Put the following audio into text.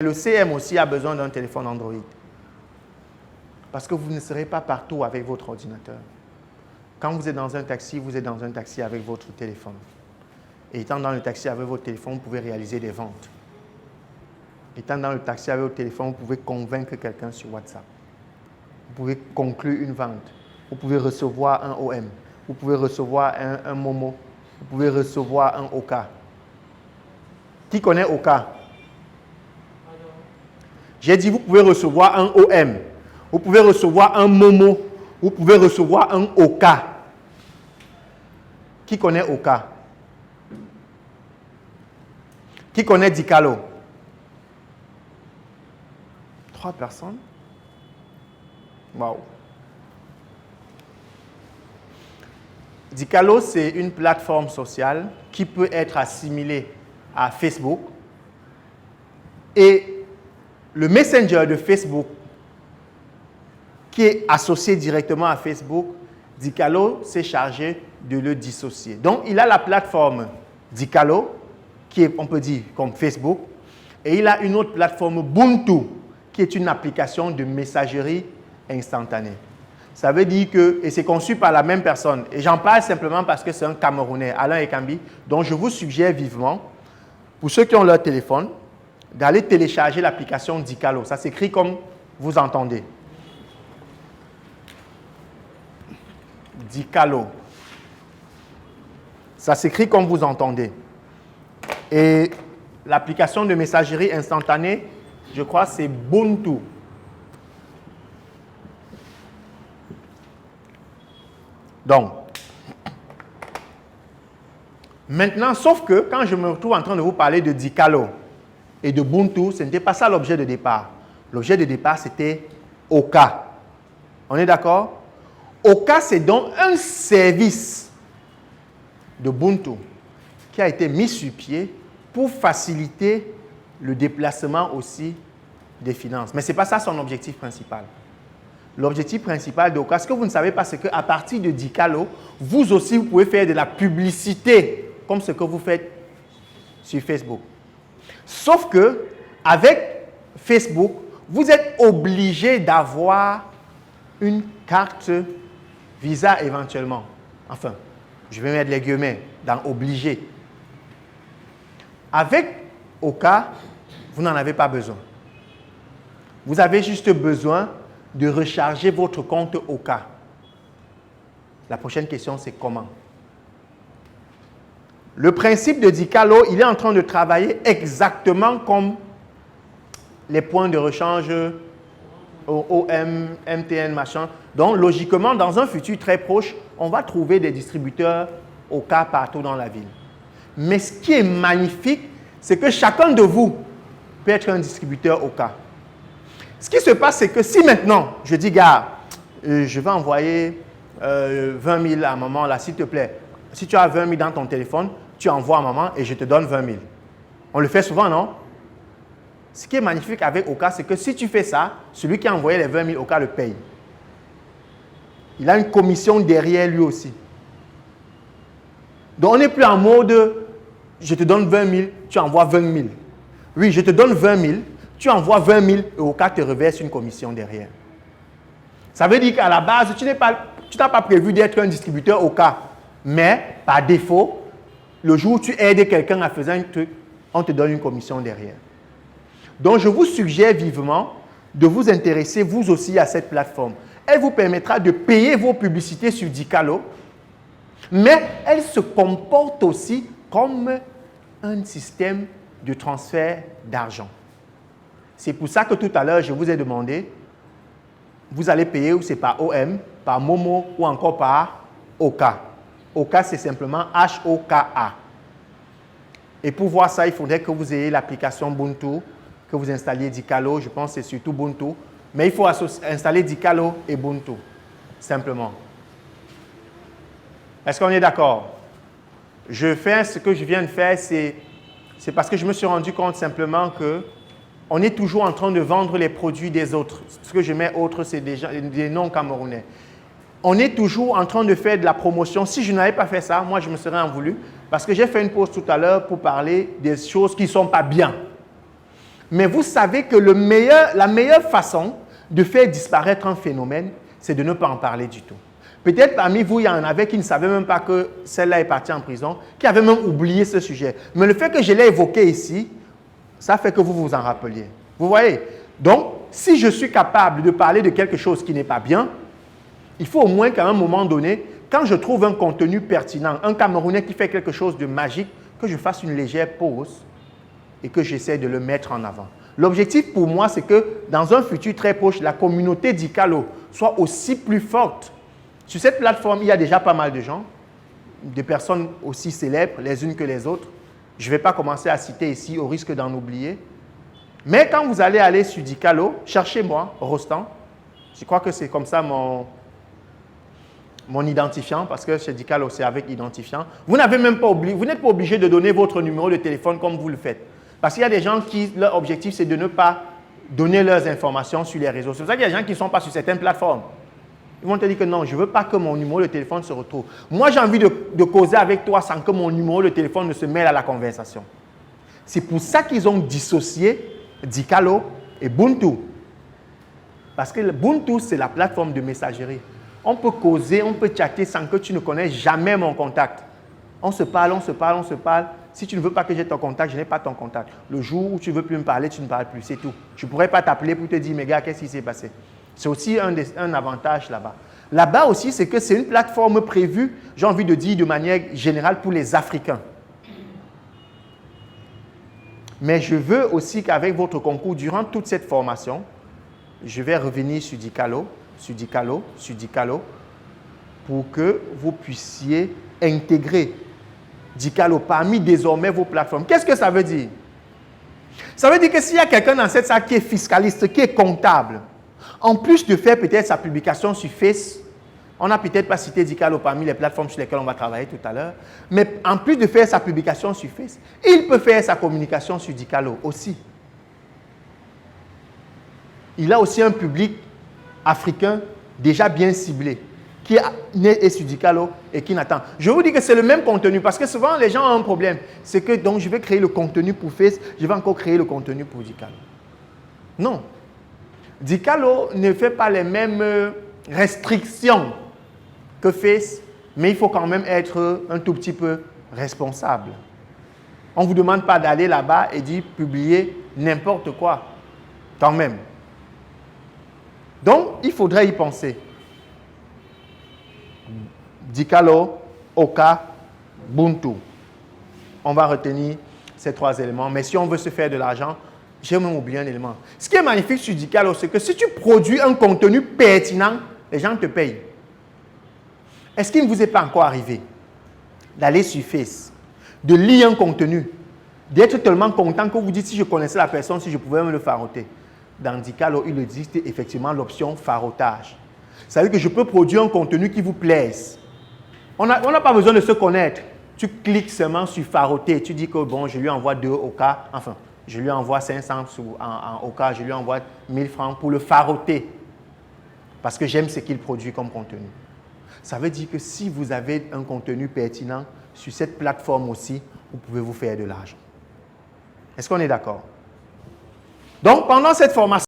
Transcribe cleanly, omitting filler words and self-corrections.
Le CM aussi a besoin d'un téléphone Android. Parce que vous ne serez pas partout avec votre ordinateur. Quand vous êtes dans un taxi, vous êtes dans un taxi avec votre téléphone. Et étant dans le taxi avec votre téléphone, vous pouvez réaliser des ventes. Étant dans le taxi avec votre téléphone, vous pouvez convaincre quelqu'un sur WhatsApp. Vous pouvez conclure une vente. Vous pouvez recevoir un OM. Vous pouvez recevoir un Momo. Vous pouvez recevoir un Oka. Qui connaît Oka? J'ai dit, vous pouvez recevoir un OM. Vous pouvez recevoir un Momo. Vous pouvez recevoir un Oka. Qui connaît Oka? Qui connaît Dicalo? 3 personnes? Waouh! Dicalo, c'est une plateforme sociale qui peut être assimilée à Facebook. Et le Messenger de Facebook, qui est associé directement à Facebook, Dicalo s'est chargé de le dissocier. Donc, il a la plateforme Dicalo, qui est, on peut dire, comme Facebook, et il a une autre plateforme Ubuntu, qui est une application de messagerie instantanée. Ça veut dire que, et c'est conçu par la même personne, et j'en parle simplement parce que c'est un Camerounais, Alain Ekambi, dont je vous suggère vivement, pour ceux qui ont leur téléphone, d'aller télécharger l'application Dicalo. Ça s'écrit comme vous entendez. Dicalo. Ça s'écrit comme vous entendez. Et l'application de messagerie instantanée, je crois, c'est Ubuntu. Donc, maintenant, sauf que quand je me retrouve en train de vous parler de Dicalo et de Ubuntu, ce n'était pas ça l'objet de départ. L'objet de départ, c'était Oka. On est d'accord? Oka, c'est donc un service de Ubuntu qui a été mis sur pied pour faciliter le déplacement aussi des finances. Mais ce n'est pas ça son objectif principal. L'objectif principal d'Oka, ce que vous ne savez pas, c'est qu'à partir de Dicalo, vous aussi, vous pouvez faire de la publicité comme ce que vous faites sur Facebook. Sauf que avec Facebook, vous êtes obligé d'avoir une carte Visa éventuellement. Enfin, je vais mettre les guillemets dans obligé. Avec Oka, vous n'en avez pas besoin. Vous avez juste besoin de recharger votre compte Oka. La prochaine question, c'est comment? Le principe de Dicalo, il est en train de travailler exactement comme les points de rechange OM, MTN, machin. Donc, logiquement, dans un futur très proche, on va trouver des distributeurs Oka partout dans la ville. Mais ce qui est magnifique, c'est que chacun de vous peut être un distributeur Oka. Ce qui se passe, c'est que si maintenant, je dis, gars, je vais envoyer 20 000 à maman, là, s'il te plaît. Si tu as 20 000 dans ton téléphone, tu envoies à maman et je te donne 20 000. On le fait souvent, non? Ce qui est magnifique avec Oka, c'est que si tu fais ça, celui qui a envoyé les 20 000, Oka le paye. Il a une commission derrière lui aussi. Donc, on n'est plus en mode, je te donne 20 000, tu envoies 20 000. Oui, je te donne 20 000, tu envoies 20 000 et Oka te reverse une commission derrière. Ça veut dire qu'à la base, tu n'as pas prévu d'être un distributeur Oka. Mais, par défaut, le jour où tu aides quelqu'un à faire un truc, on te donne une commission derrière. Donc, je vous suggère vivement de vous intéresser vous aussi à cette plateforme. Elle vous permettra de payer vos publicités sur Dicalo, mais elle se comporte aussi comme un système de transfert d'argent. C'est pour ça que tout à l'heure, je vous ai demandé, vous allez payer ou c'est par OM, par Momo ou encore par Oka. Oka, c'est simplement H-O-K-A. Et pour voir ça, il faudrait que vous ayez l'application Ubuntu, que vous installiez Dicalo. Je pense que c'est surtout Ubuntu. Mais il faut installer Dicalo et Ubuntu, simplement. Est-ce qu'on est d'accord? Je fais ce que je viens de faire, c'est parce que je me suis rendu compte simplement que on est toujours en train de vendre les produits des autres. Ce que je mets autres, c'est des noms camerounais. On est toujours en train de faire de la promotion. Si je n'avais pas fait ça, moi, je me serais en voulu. Parce que j'ai fait une pause tout à l'heure pour parler des choses qui ne sont pas bien. Mais vous savez que la meilleure façon de faire disparaître un phénomène, c'est de ne pas en parler du tout. Peut-être parmi vous, il y en avait qui ne savaient même pas que celle-là est partie en prison, qui avaient même oublié ce sujet. Mais le fait que je l'ai évoqué ici, ça fait que vous vous en rappeliez. Vous voyez? Donc, si je suis capable de parler de quelque chose qui n'est pas bien, il faut au moins qu'à un moment donné, quand je trouve un contenu pertinent, un Camerounais qui fait quelque chose de magique, que je fasse une légère pause et que j'essaie de le mettre en avant. L'objectif pour moi, c'est que dans un futur très proche, la communauté d'Ikalo soit aussi plus forte. Sur cette plateforme, il y a déjà pas mal de gens, des personnes aussi célèbres les unes que les autres. Je ne vais pas commencer à citer ici au risque d'en oublier. Mais quand vous allez sur Dikalo, cherchez-moi, Rostand. Je crois que c'est comme ça mon identifiant, parce que chez Dikalo, c'est avec identifiant. Vous n'êtes pas obligé de donner votre numéro de téléphone comme vous le faites. Parce qu'il y a des gens qui, leur objectif, c'est de ne pas donner leurs informations sur les réseaux. C'est pour ça qu'il y a des gens qui ne sont pas sur certaines plateformes. Ils vont te dire que non, je ne veux pas que mon numéro de téléphone se retrouve. Moi, j'ai envie de causer avec toi sans que mon numéro de téléphone ne se mêle à la conversation. C'est pour ça qu'ils ont dissocié Dikalo et Ubuntu. Parce que Ubuntu, c'est la plateforme de messagerie. On peut causer, on peut chatter sans que tu ne connaisses jamais mon contact. On se parle, on se parle, on se parle. Si tu ne veux pas que j'ai ton contact, je n'ai pas ton contact. Le jour où tu ne veux plus me parler, tu ne parles plus, c'est tout. Je ne pourrais pas t'appeler pour te dire, mais gars, qu'est-ce qui s'est passé? C'est aussi un avantage là-bas. Là-bas aussi, c'est que c'est une plateforme prévue, j'ai envie de dire de manière générale, pour les Africains. Mais je veux aussi qu'avec votre concours, durant toute cette formation, je vais revenir sur Dikalo, pour que vous puissiez intégrer Dikalo parmi désormais vos plateformes. Qu'est-ce que ça veut dire? Ça veut dire que s'il y a quelqu'un dans cette salle qui est fiscaliste, qui est comptable, en plus de faire peut-être sa publication sur Face, on n'a peut-être pas cité Dikalo parmi les plateformes sur lesquelles on va travailler tout à l'heure, mais en plus de faire sa publication sur Face, il peut faire sa communication sur Dikalo aussi. Il a aussi un public africain déjà bien ciblé, qui est sur Dikalo et qui n'attend. Je vous dis que c'est le même contenu parce que souvent les gens ont un problème. C'est que donc je vais créer le contenu pour Face, je vais encore créer le contenu pour Dikalo. Non. Dikalo ne fait pas les mêmes restrictions que Face, mais il faut quand même être un tout petit peu responsable. On ne vous demande pas d'aller là-bas et d'y publier n'importe quoi, quand même. Donc, il faudrait y penser. Dikalo, Oka, Ubuntu. On va retenir ces trois éléments. Mais si on veut se faire de l'argent, j'ai même oublié un élément. Ce qui est magnifique sur Dikalo, c'est que si tu produis un contenu pertinent, les gens te payent. Est-ce qu'il ne vous est pas encore arrivé d'aller sur Face, de lire un contenu, d'être tellement content que vous dites si je connaissais la personne, si je pouvais me le faroter? Dans Dikalo, il existe effectivement l'option farotage. Ça veut dire que je peux produire un contenu qui vous plaise. On n'a pas besoin de se connaître. Tu cliques seulement sur faroter. Tu dis que bon, je lui envoie 2 Oka, enfin, je lui envoie 500 en Oka, je lui envoie 1000 francs pour le faroter. Parce que j'aime ce qu'il produit comme contenu. Ça veut dire que si vous avez un contenu pertinent sur cette plateforme aussi, vous pouvez vous faire de l'argent. Est-ce qu'on est d'accord? Donc, pendant cette formation,